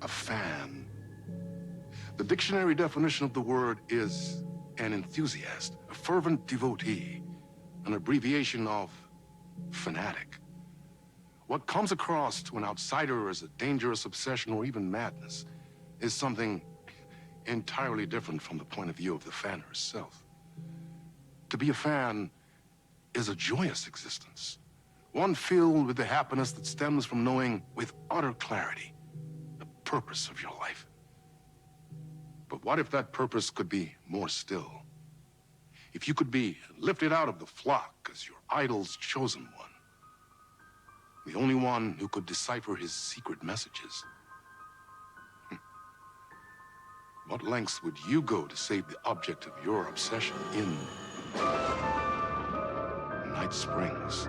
A fan. The dictionary definition of the word is an enthusiast, a fervent devotee, an abbreviation of fanatic. What comes across to an outsider as a dangerous obsession or even madness is something entirely different from the point of view of the fan herself. To be a fan is a joyous existence, one filled with the happiness that stems from knowing with utter clarity the purpose of your life. But what if that purpose could be more still? If you could be lifted out of the flock as your idol's chosen one, the only one who could decipher his secret messages. What lengths would you go to save the object of your obsession in Night Springs?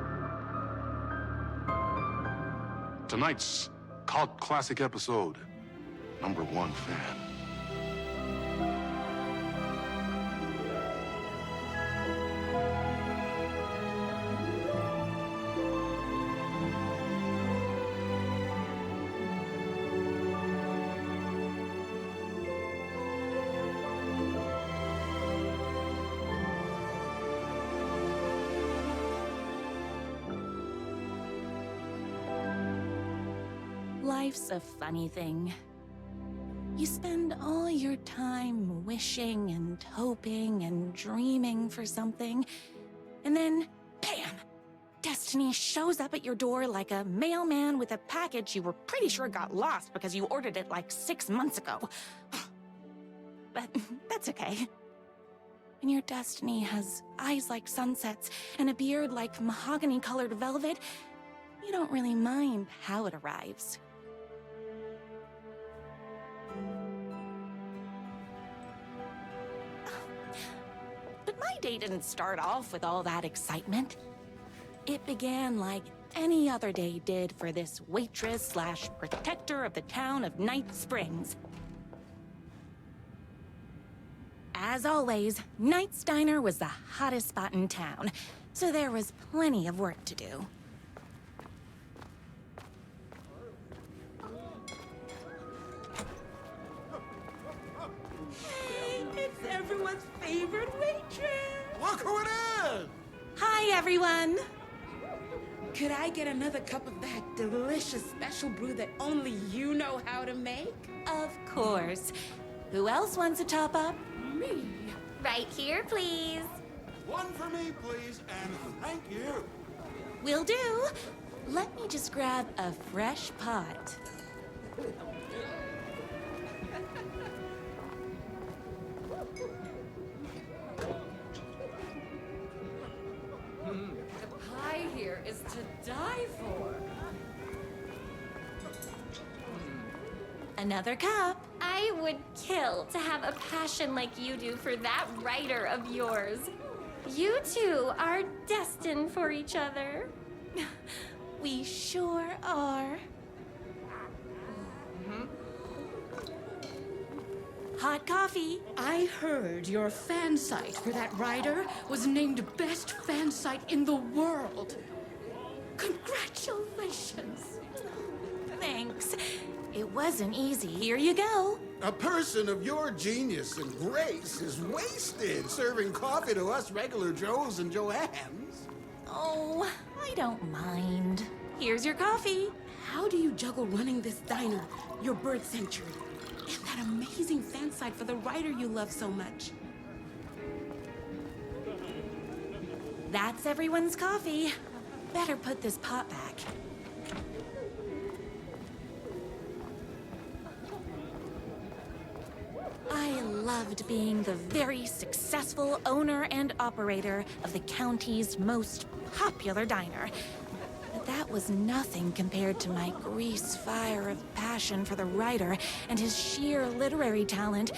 Tonight's cult classic episode, #1 Fan. Life's a funny thing. You spend all your time wishing and hoping and dreaming for something, and then, bam! Destiny shows up at your door like a mailman with a package you were pretty sure got lost because you ordered it like 6 months ago. But that's okay. When your destiny has eyes like sunsets and a beard like mahogany-colored velvet, you don't really mind how it arrives. But my day didn't start off with all that excitement. It began like any other day did for this waitress/protector of the town of Night Springs. As always, Night's Diner was the hottest spot in town, so there was plenty of work to do. It's everyone's favorite waitress! Look who it is! Hi, everyone! Could I get another cup of that delicious special brew that only you know how to make? Of course. Who else wants a top-up? Me. Right here, please. One for me, please, and thank you. Will do. Let me just grab a fresh pot. The pie here is to die for. Another cup. I would kill to have a passion like you do for that writer of yours. You two are destined for each other. We sure are. Hot coffee. I heard your fan site for that writer was named best fan site in the world. Congratulations. Thanks. It wasn't easy. Here you go. A person of your genius and grace is wasted serving coffee to us regular Joes and Joannes. Oh, I don't mind. Here's your coffee. How do you juggle running this diner, your bird sanctuary, and that amazing fan site for the writer you love so much? That's everyone's coffee. Better put this pot back. I loved being the very successful owner and operator of the county's most popular diner. But that was nothing compared to my grease fire of passion for the writer and his sheer literary talent,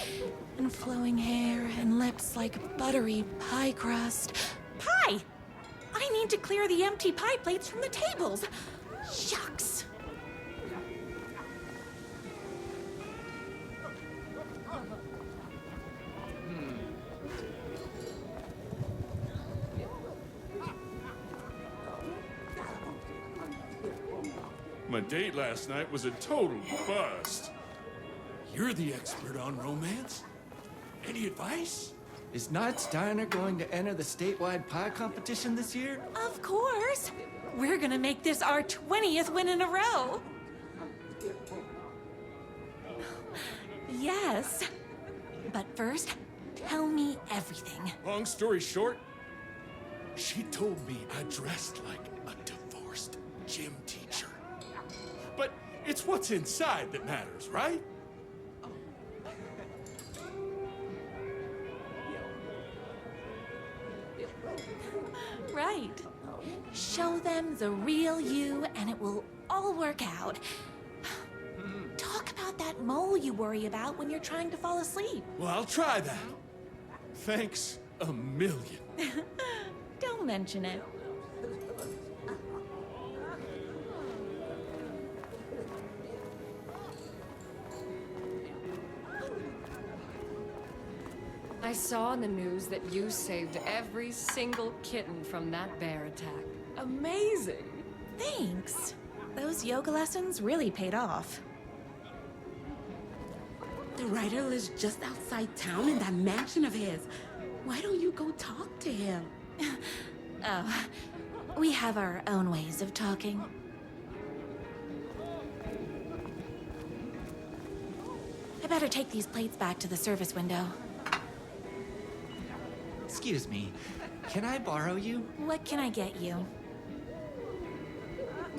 and flowing hair and lips like buttery pie crust. Pie! I need to clear the empty pie plates from the tables. Shucks. My date last night was a total bust. You're the expert on romance. Any advice? Is Knight's Diner going to enter the statewide pie competition this year? Of course. We're gonna make this our 20th win in a row. Yes. But first, tell me everything. Long story short, she told me I dressed like a divorced gym teacher. But it's what's inside that matters, right? Right. Show them the real you, and it will all work out. Talk about that mole you worry about when you're trying to fall asleep. Well, I'll try that. Thanks a million. Don't mention it. I saw in the news that you saved every single kitten from that bear attack. Amazing! Thanks. Those yoga lessons really paid off. The writer lives just outside town in that mansion of his. Why don't you go talk to him? Oh, we have our own ways of talking. I better take these plates back to the service window. Excuse me, can I borrow you? What can I get you?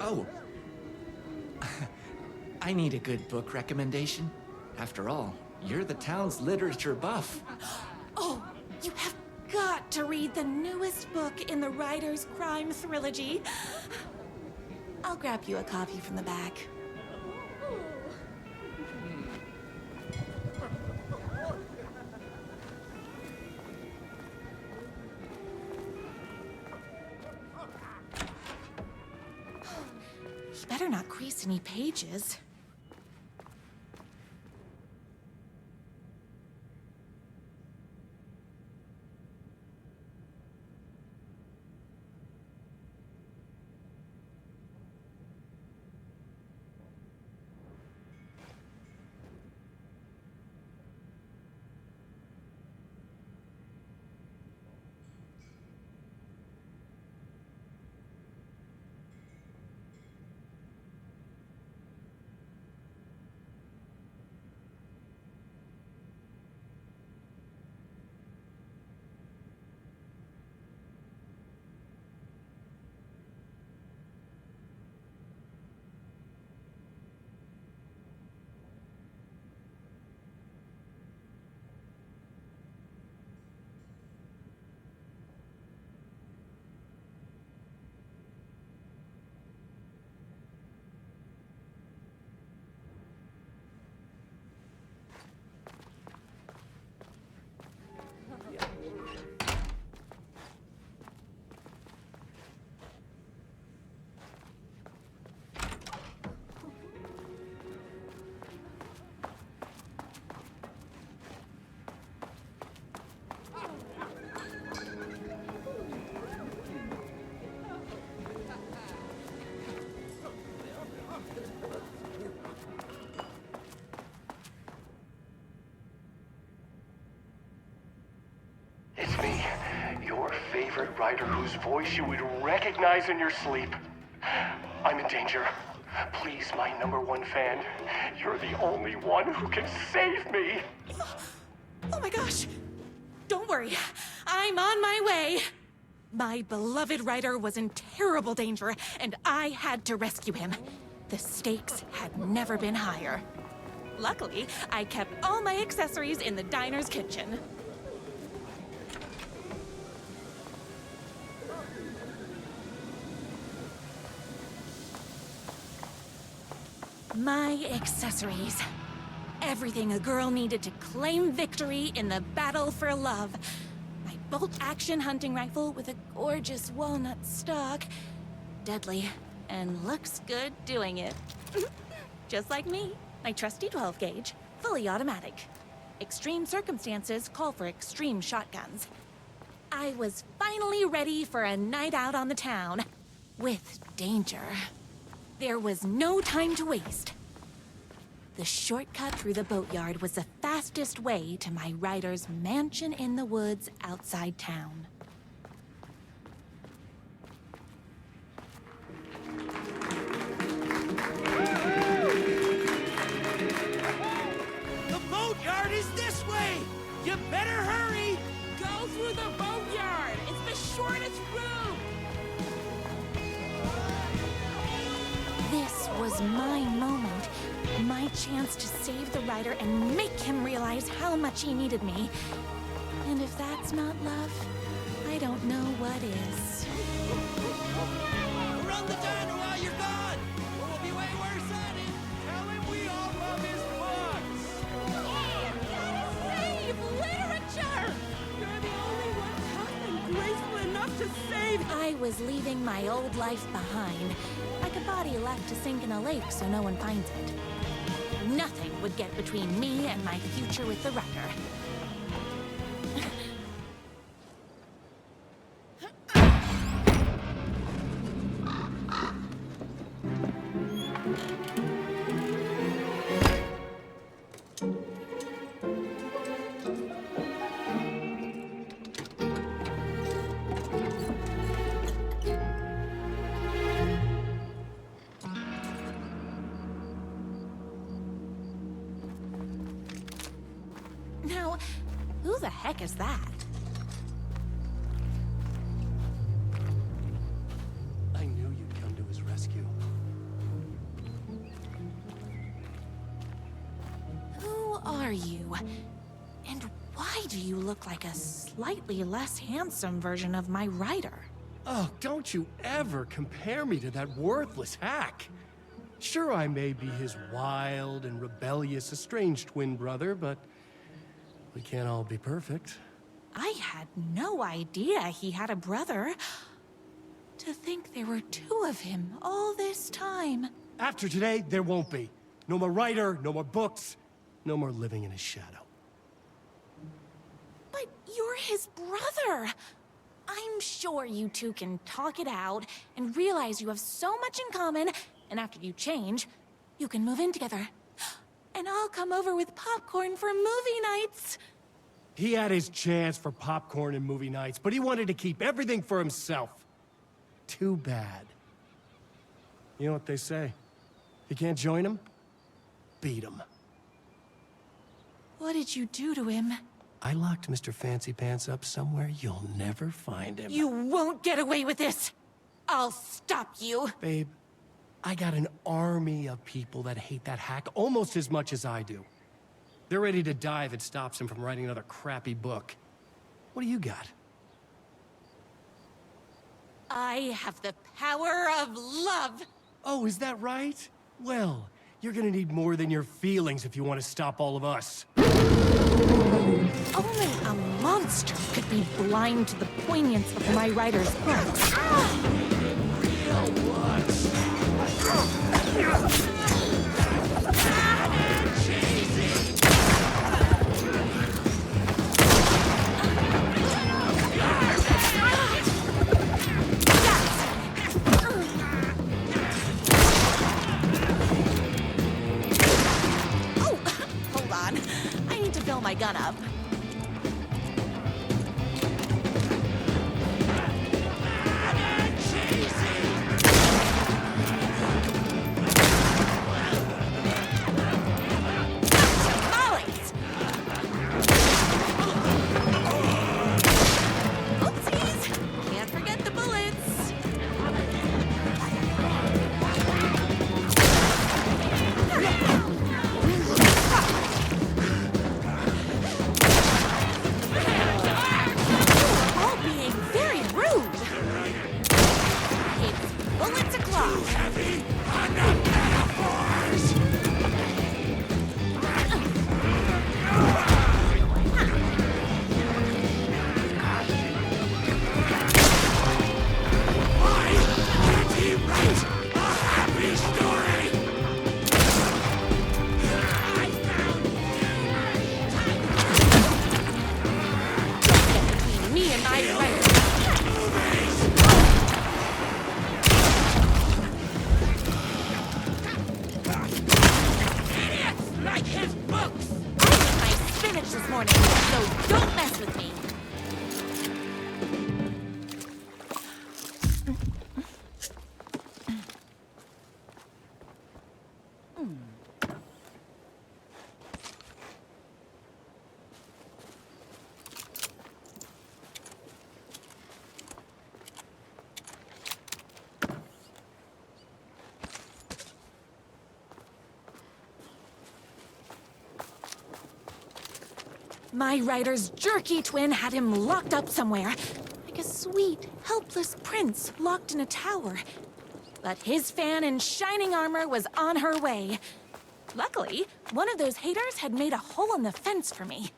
Oh. I need a good book recommendation. After all, you're the town's literature buff. Oh, you have got to read the newest book in the Writer's Crime Trilogy. I'll grab you a copy from the back. You better not crease any pages. It's me, your favorite writer whose voice you would recognize in your sleep. I'm in danger. Please, my #1 fan, you're the only one who can save me. Oh my gosh! Don't worry, I'm on my way! My beloved writer was in terrible danger, and I had to rescue him. The stakes had never been higher. Luckily, I kept all my accessories in the diner's kitchen. My accessories. Everything a girl needed to claim victory in the battle for love. My bolt-action hunting rifle with a gorgeous walnut stock. Deadly, and looks good doing it. Just like me. My trusty 12-gauge, fully automatic. Extreme circumstances call for extreme shotguns. I was finally ready for a night out on the town. With danger. There was no time to waste. The shortcut through the boatyard was the fastest way to my writer's mansion in the woods outside town. The boatyard is this way! You better hurry! Go through the boatyard. It's the shortest route. This was my moment, my chance to save the writer and make him realize how much he needed me. And if that's not love, I don't know what is. Run the diner while you're gone! Or we'll be way worse at it! Tell him we all love his books! Save literature. You're the only one tough and graceful enough to save. I was leaving my old life behind, like a body left to sink in a lake so no one finds it. Nothing would get between me and my future with the writer. Now, who the heck is that? I knew you'd come to his rescue. Who are you? And why do you look like a slightly less handsome version of my writer? Oh, don't you ever compare me to that worthless hack. Sure, I may be his wild and rebellious estranged twin brother, but we can't all be perfect. I had no idea he had a brother. To think there were two of him all this time. After today, there won't be. No more writer, no more books, no more living in his shadow. But you're his brother. I'm sure you two can talk it out and realize you have so much in common, and after you change, you can move in together. And I'll come over with popcorn for movie nights. He had his chance for popcorn and movie nights, but he wanted to keep everything for himself. Too bad. You know what they say? If you can't join him, beat him. What did you do to him? I locked Mr. Fancy Pants up somewhere you'll never find him. You won't get away with this. I'll stop you. Babe, I got an army of people that hate that hack almost as much as I do. They're ready to die if it stops him from writing another crappy book. What do you got? I have the power of love. Oh, is that right? Well, you're gonna need more than your feelings if you want to stop all of us. Only a monster could be blind to the poignance of my writer's books. Hold on. I need to fill my gun up. My writer's jerky twin had him locked up somewhere, like a sweet, helpless prince locked in a tower. But his fan in shining armor was on her way. Luckily, one of those haters had made a hole in the fence for me.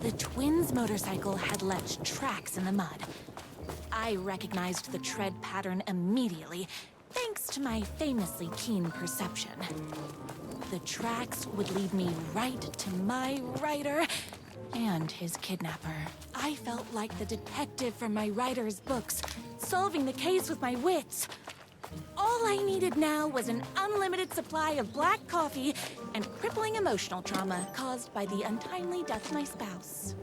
The twins' motorcycle had left tracks in the mud. I recognized the tread pattern immediately, thanks to my famously keen perception. The tracks would lead me right to my writer and his kidnapper. I felt like the detective from my writer's books, solving the case with my wits. All I needed now was an unlimited supply of black coffee and crippling emotional trauma caused by the untimely death of my spouse.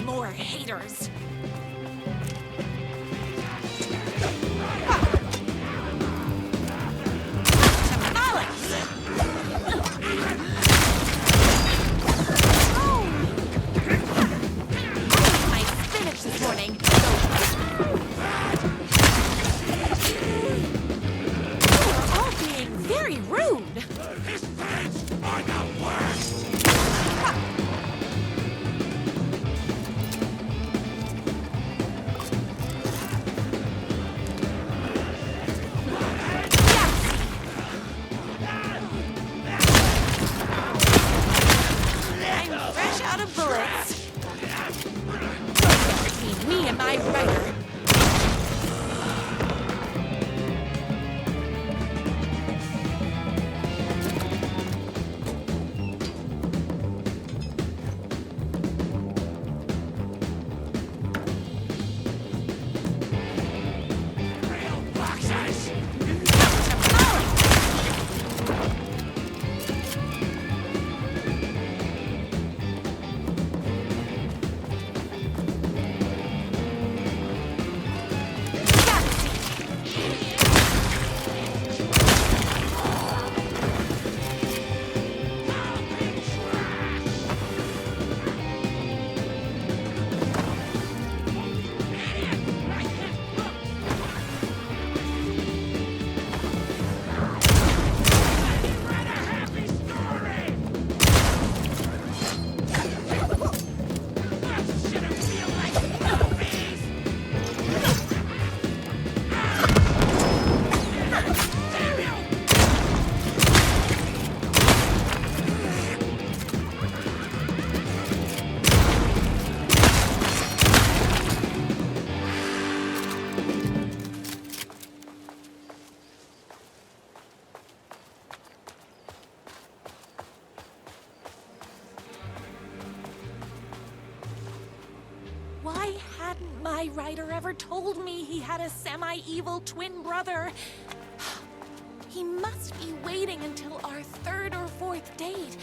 More haters. Why hadn't my writer ever told me he had a semi-evil twin brother? He must be waiting until our third or fourth date,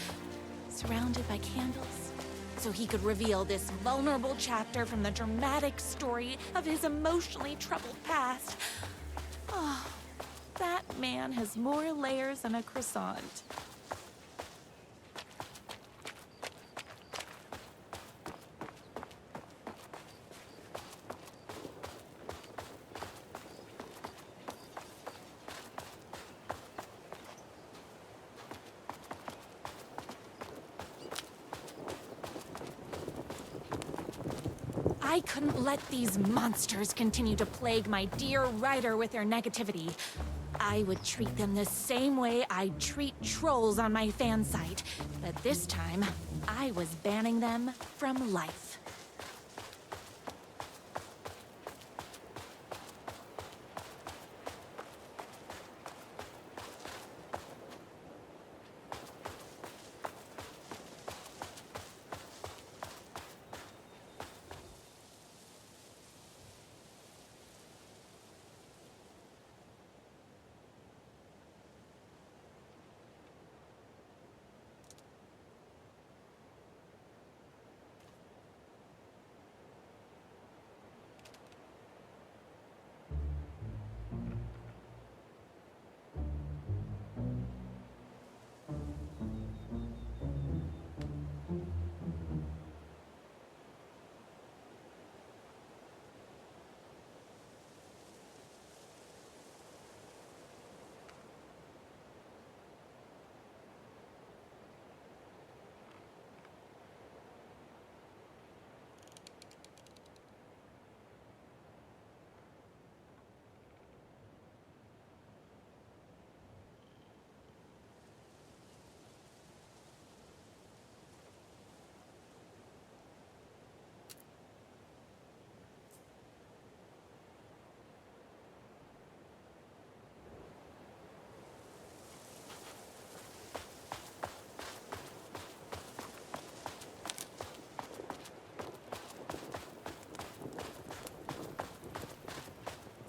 surrounded by candles, so he could reveal this vulnerable chapter from the dramatic story of his emotionally troubled past. Oh, that man has more layers than a croissant. I couldn't let these monsters continue to plague my dear writer with their negativity. I would treat them the same way I'd treat trolls on my fan site, but this time, I was banning them from life.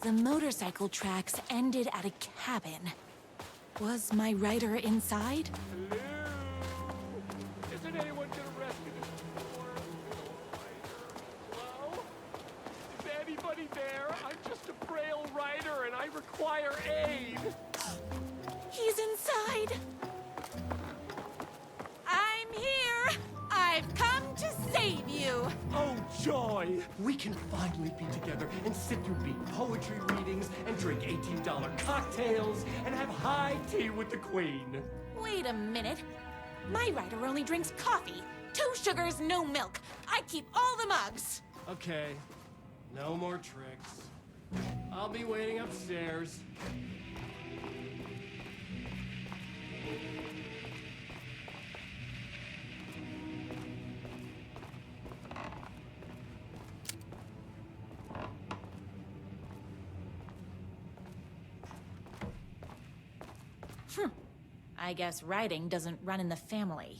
The motorcycle tracks ended at a cabin. Was my writer inside? Hello? Isn't anyone gonna rescue this poor writer? Hello? Is anybody there? I'm just a frail writer and I require aid. He's inside! I'm here! I've come to save you! Oh, joy! We can finally be together and sit through beat poetry readings and drink $18 cocktails and have high tea with the Queen. Wait a minute. My writer only drinks coffee. 2 sugars, no milk. I keep all the mugs. Okay, no more tricks. I'll be waiting upstairs. I guess writing doesn't run in the family.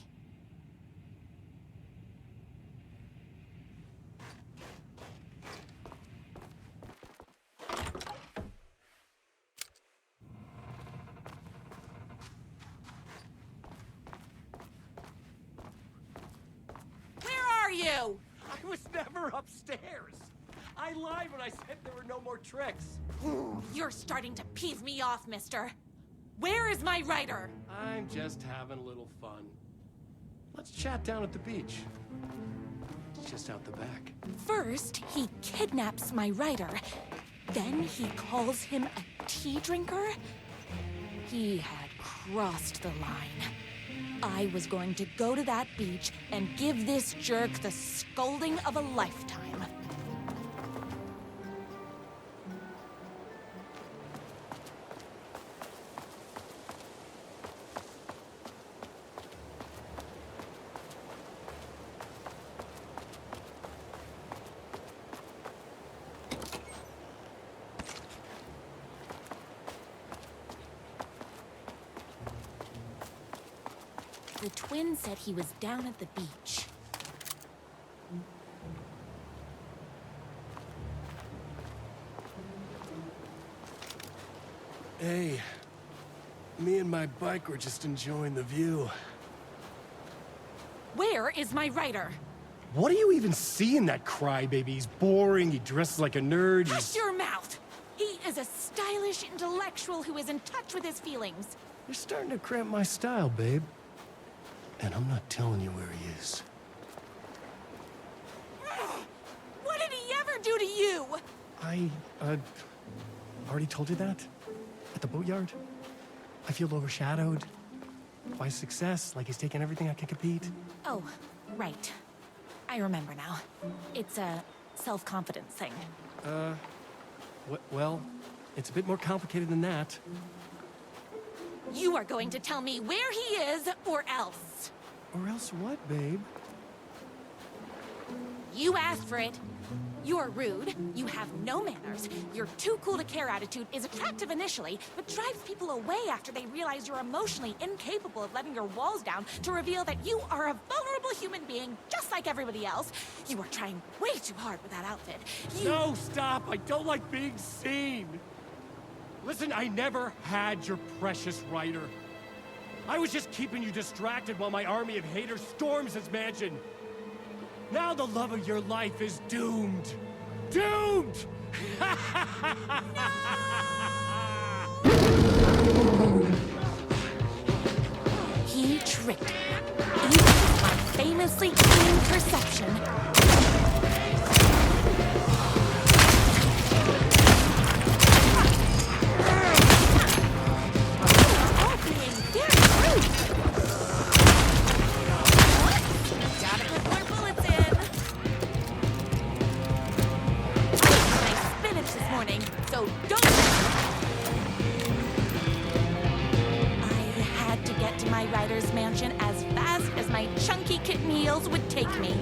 Where are you? I was never upstairs. I lied when I said there were no more tricks. You're starting to piss me off, mister. Where is my writer? I'm just having a little fun. Let's chat down at the beach. It's just out the back. First, he kidnaps my writer. Then he calls him a tea drinker. He had crossed the line. I was going to go to that beach and give this jerk the scolding of a lifetime. The twin said he was down at the beach. Hey, me and my bike were just enjoying the view. Where is my writer? What do you even see in that crybaby? He's boring, he dresses like a nerd. Hush your mouth! He is a stylish intellectual who is in touch with his feelings. You're starting to cramp my style, babe. And I'm not telling you where he is. What did he ever do to you? I, already told you that? At the boatyard? I feel overshadowed by success, like he's taking everything I can compete. Oh, right. I remember now. It's a self-confidence thing. Well, it's a bit more complicated than that. You are going to tell me where he is, or else. Or else what, babe? You asked for it. You're rude, you have no manners, your too cool to care attitude is attractive initially, but drives people away after they realize you're emotionally incapable of letting your walls down to reveal that you are a vulnerable human being just like everybody else. You are trying way too hard with that outfit. No, stop! I don't like being seen! Listen, I never had your precious writer. I was just keeping you distracted while my army of haters storms his mansion. Now the love of your life is doomed. Doomed! He tricked me. Even with my famously keen perception. All being very rude. Gotta put more bullets in. I ate my spinach this morning, so don't. I had to get to my writer's mansion as fast as my chunky kitten heels would take me.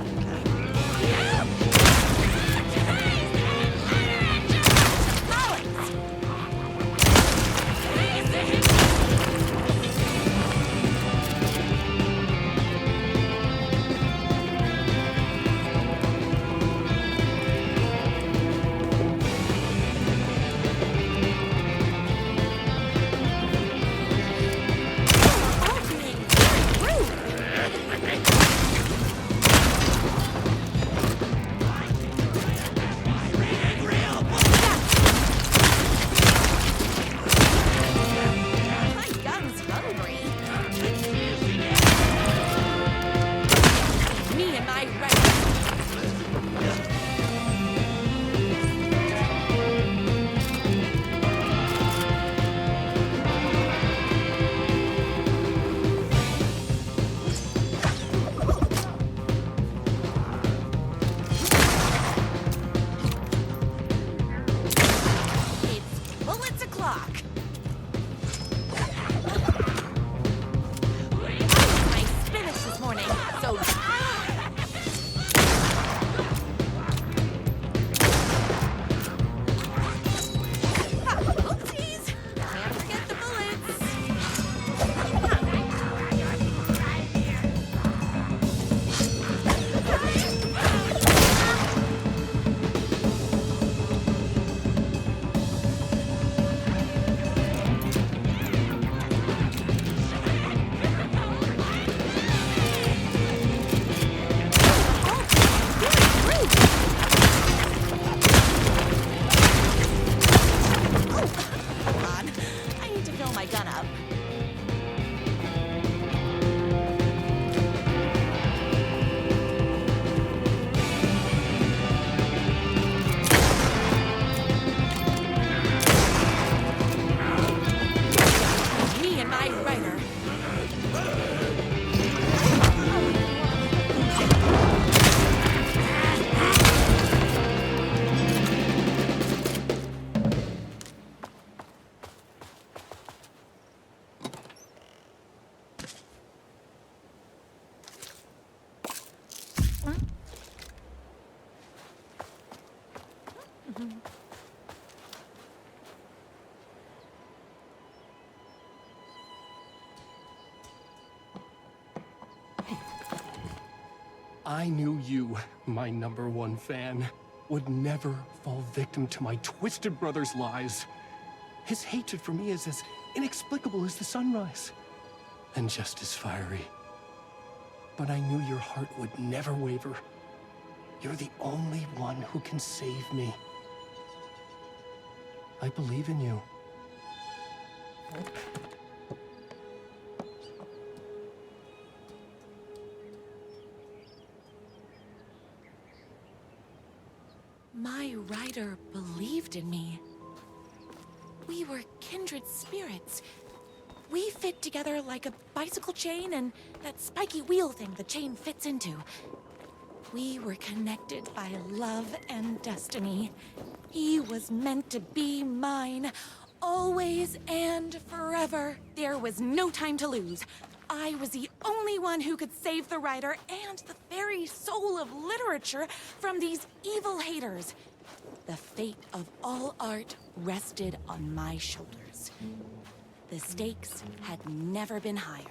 I knew you, my #1 fan, would never fall victim to my twisted brother's lies. His hatred for me is as inexplicable as the sunrise, and just as fiery. But I knew your heart would never waver. You're the only one who can save me. I believe in you. My writer believed in me. We were kindred spirits. We fit together like a bicycle chain and that spiky wheel thing the chain fits into. We were connected by love and destiny. He was meant to be mine, always and forever. There was no time to lose. I was the only one who could save the writer and the very soul of literature from these evil haters. The fate of all art rested on my shoulders. The stakes had never been higher.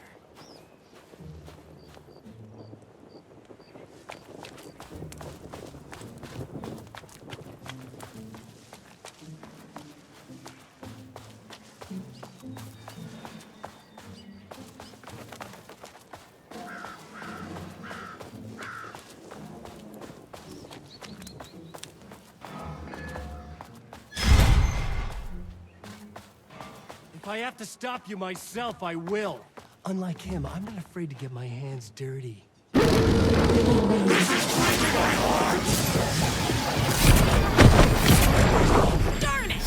If I have to stop you myself, I will. Unlike him, I'm not afraid to get my hands dirty. Darn it!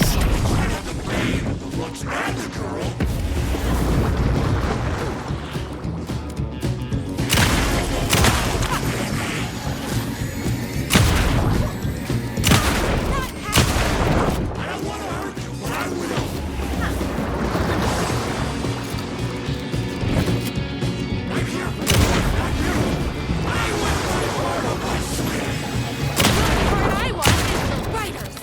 What I want is the writers.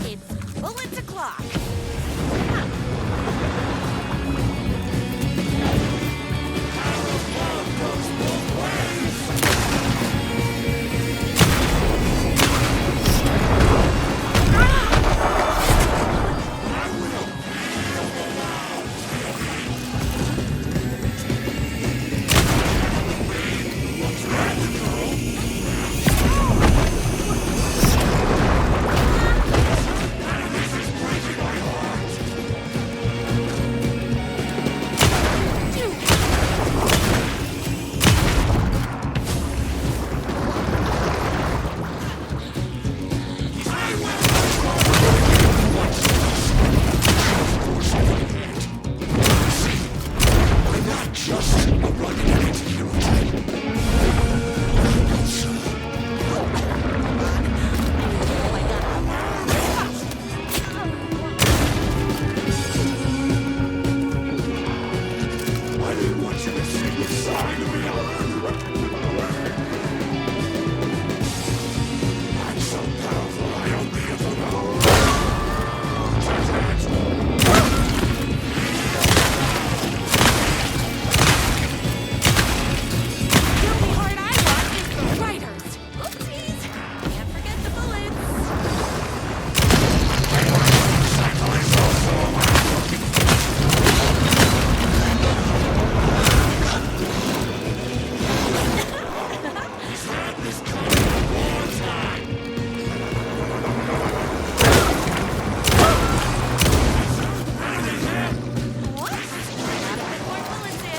It's bullets o'clock. The only heart I want is the writers. Oopsies. Can't forget the bullets. What? Gotta put more bullets in.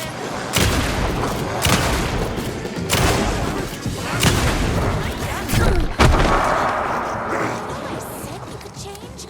I said you could change.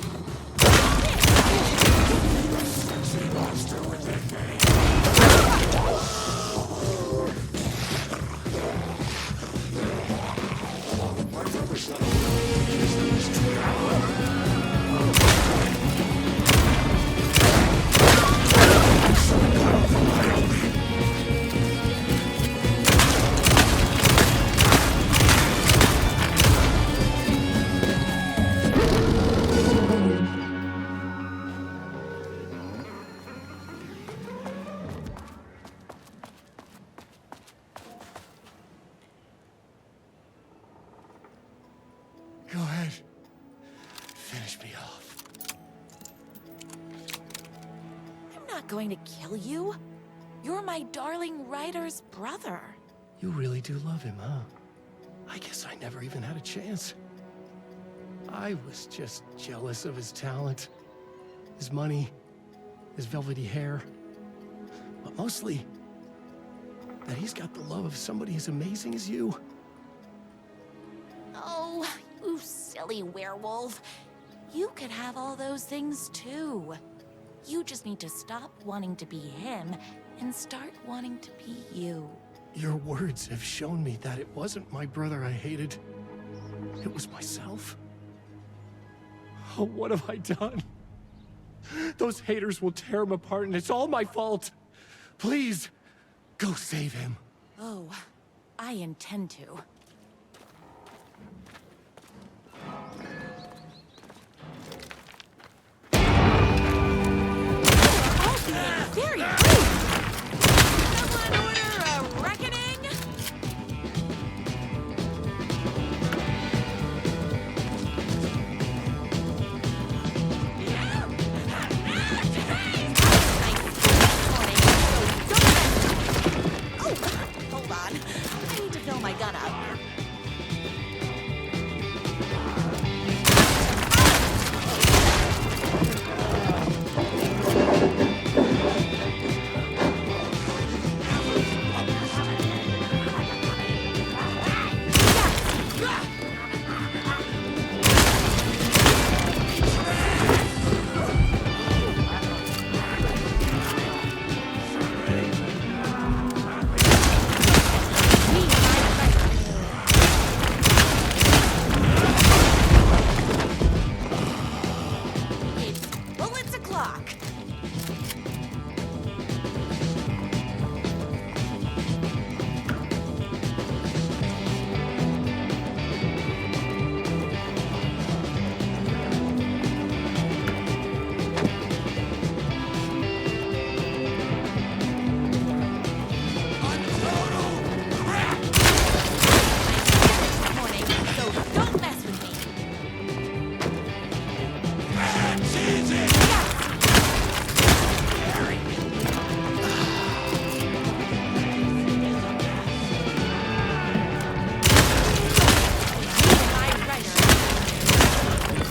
Go ahead. Finish me off. not going to kill you. You're my darling writer's brother. You really do love him, huh? I guess I never even had a chance. I was just jealous of his talent, his money, his velvety hair. But mostly, that he's got the love of somebody as amazing as you. Oh, you silly werewolf. You could have all those things too. You just need to stop wanting to be him and start wanting to be you. Your words have shown me that it wasn't my brother I hated. It was myself. Oh, what have I done? Those haters will tear him apart, and it's all my fault. Please, go save him. Oh, I intend to. Very rude! Someone order a reckoning? Oh, hold on. I need to fill my gun up. Bullets o'clock. Morning, so don't mess with me.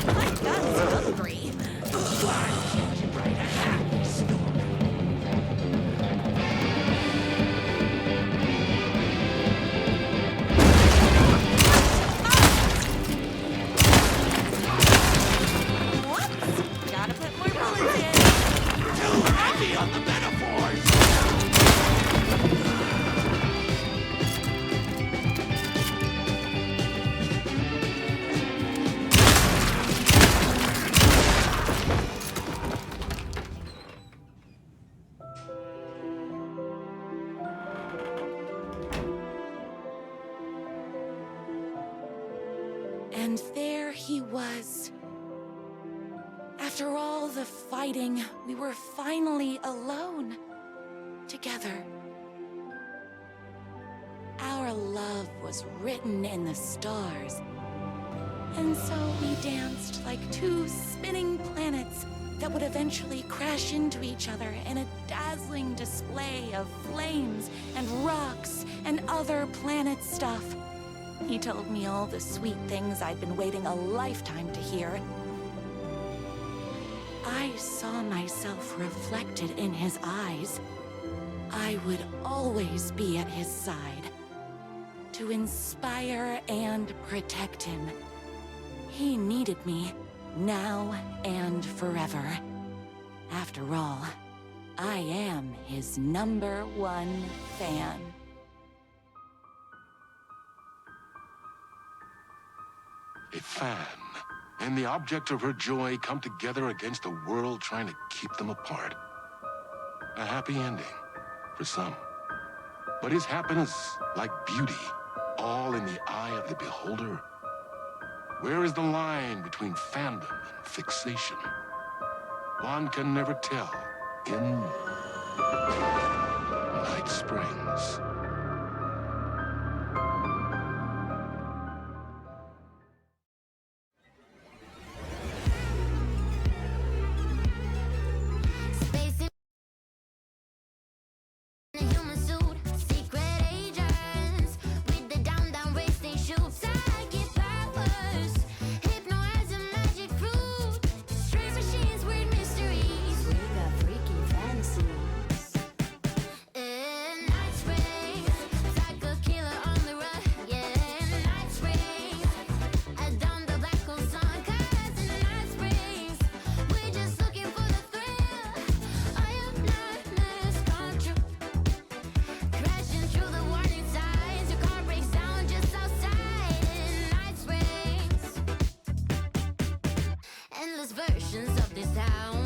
My gun's hungry. Whoops! Gotta put more bullets in. Too heavy on the metaphors! And there he was. After all the fighting, we were finally alone. Together. Our love was written in the stars. And so we danced like two spinning planets that would eventually crash into each other in a dazzling display of flames and rocks and other planet stuff. He told me all the sweet things I'd been waiting a lifetime to hear. I saw myself reflected in his eyes. I would always be at his side, to inspire and protect him. He needed me, now and forever. After all, I am his #1 fan. A fan and the object of her joy come together against a world trying to keep them apart. A happy ending for some. But is happiness, like beauty, all in the eye of the beholder? Where is the line between fandom and fixation? One can never tell in Night Springs. endless versions of this town.